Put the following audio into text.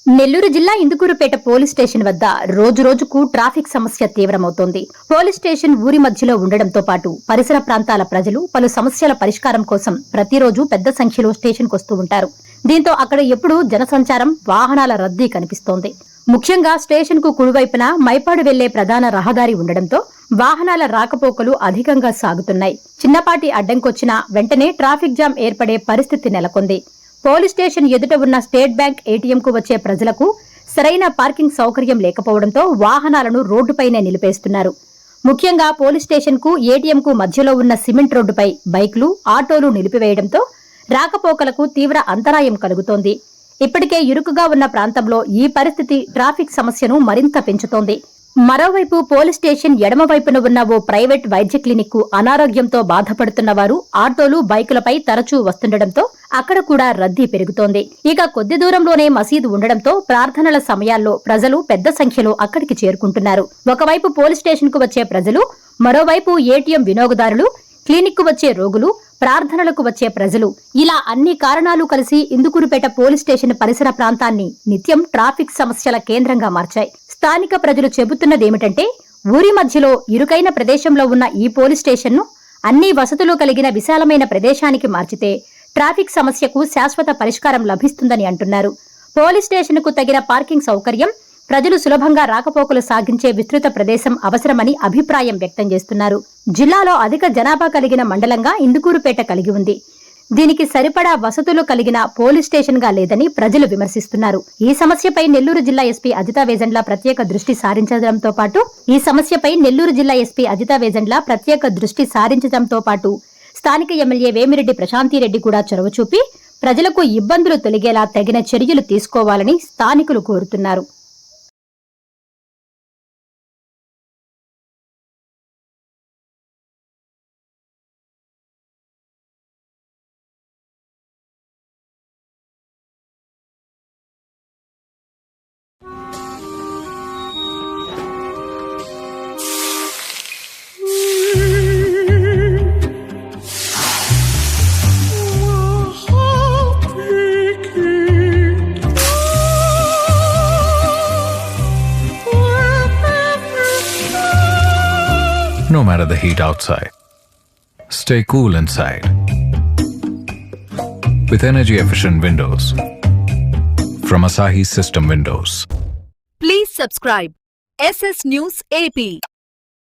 నెల్లూరు జిల్లా Indukurpet police station వద్ద రోజురోజుకు ట్రాఫిక్ సమస్య తీవ్రమవుతోంది. పోలీస్ స్టేషన్ ఊరి మధ్యలో ఉండడంతో పాటు పరిసర ప్రాంతాల ప్రజలు పలు సమస్యల పరిష్కారం కోసం ప్రతిరోజు పెద్ద సంఖ్యలో స్టేషన్కు వస్తూ ఉంటారు. దీంతో అక్కడ ఎప్పుడూ జనసంచారం, వాహనాల రద్దీ కనిపిస్తోంది. ముఖ్యంగా స్టేషన్కు కుడివైపున మైపాడు వెళ్లే ప్రధాన రహదారి ఉండడంతో వాహనాల రాకపోకలు అధికంగా సాగుతున్నాయి. చిన్నపాటి అడ్డంకొచ్చినా వెంటనే ట్రాఫిక్ జామ్ ఏర్పడే పరిస్థితి నెలకొంది. పోలీస్ స్టేషన్ ఎదుట ఉన్న స్టేట్ బ్యాంక్ ఏటీఎంకు వచ్చే ప్రజలకు సరైన పార్కింగ్ సౌకర్యం లేకపోవడంతో వాహనాలను రోడ్డుపైనే నిలిపేస్తున్నారు. ముఖ్యంగా పోలీస్ స్టేషన్కు ఏటీఎంకు మధ్యలో ఉన్న సిమెంట్ రోడ్డుపై బైక్లు, ఆటోలు నిలిపివేయడంతో రాకపోకలకు తీవ్ర అంతరాయం కలుగుతోంది. ఇప్పటికే ఇరుకుగా ఉన్న ప్రాంతంలో ఈ పరిస్థితి ట్రాఫిక్ సమస్యను మరింత పెంచుతోంది. మరోవైపు పోలీస్ స్టేషన్ ఎడమవైపున ఉన్న ఓ ప్రైవేట్ వైద్య క్లినిక్ కు అనారోగ్యంతో బాధపడుతున్న వారు ఆటోలు, బైకులపై తరచూ వస్తుండటంతో అక్కడ కూడా రద్దీ పెరుగుతోంది. ఇక కొద్ది దూరంలోనే మసీదు ఉండడంతో ప్రార్థనల సమయాల్లో ప్రజలు పెద్ద సంఖ్యలో అక్కడికి చేరుకుంటున్నారు. ఒకవైపు పోలీస్ స్టేషన్ కు వచ్చే ప్రజలు, మరోవైపు ఏటీఎం వినియోగదారులు, క్లినిక్ కు వచ్చే రోగులు, ప్రార్థనలకు వచ్చే ప్రజలు, ఇలా అన్ని కారణాలు కలిసి ఇందుకూరుపేట పోలీస్ స్టేషన్ పరిసర ప్రాంతాన్ని నిత్యం ట్రాఫిక్ సమస్యల కేంద్రంగా మార్చాయి. స్థానిక ప్రజలు చెబుతున్నదేమిటంటే, ఊరి మధ్యలో ఇరుకైన ప్రదేశంలో ఉన్న ఈ పోలీస్ స్టేషన్ను అన్ని వసతులు కలిగిన విశాలమైన ప్రదేశానికి మార్చితే ట్రాఫిక్ సమస్యకు శాశ్వత పరిష్కారం లభిస్తుందని అంటున్నారు. పోలీస్ స్టేషన్కు తగిన పార్కింగ్ సౌకర్యం, ప్రజలు సులభంగా రాకపోకలు సాగించే విస్తృత ప్రదేశం అవసరమని అభిప్రాయం వ్యక్తం చేస్తున్నారు. జిల్లాలో అధిక జనాభా కలిగిన మండలంగా ఇందుకూరుపేట కలిగి ఉంది. దీనికి సరిపడా వసతులు కలిగిన పోలీస్ స్టేషన్ గా లేదని ప్రజలు విమర్శిస్తున్నారు. ఈ సమస్యపై నెల్లూరు జిల్లా ఎస్పీ అజితా వేజండ్ల ప్రత్యేక దృష్టి సారించడంతో పాటు స్థానిక ఎమ్మెల్యే వేమిరెడ్డి ప్రశాంతిరెడ్డి కూడా చొరవ చూపి ప్రజలకు ఇబ్బందులు తొలగేలా తగిన చర్యలు తీసుకోవాలని స్థానికులు కోరుతున్నారు. No matter the heat outside, stay cool inside with energy-efficient windows from Asahi System Windows. Please subscribe SS News AP.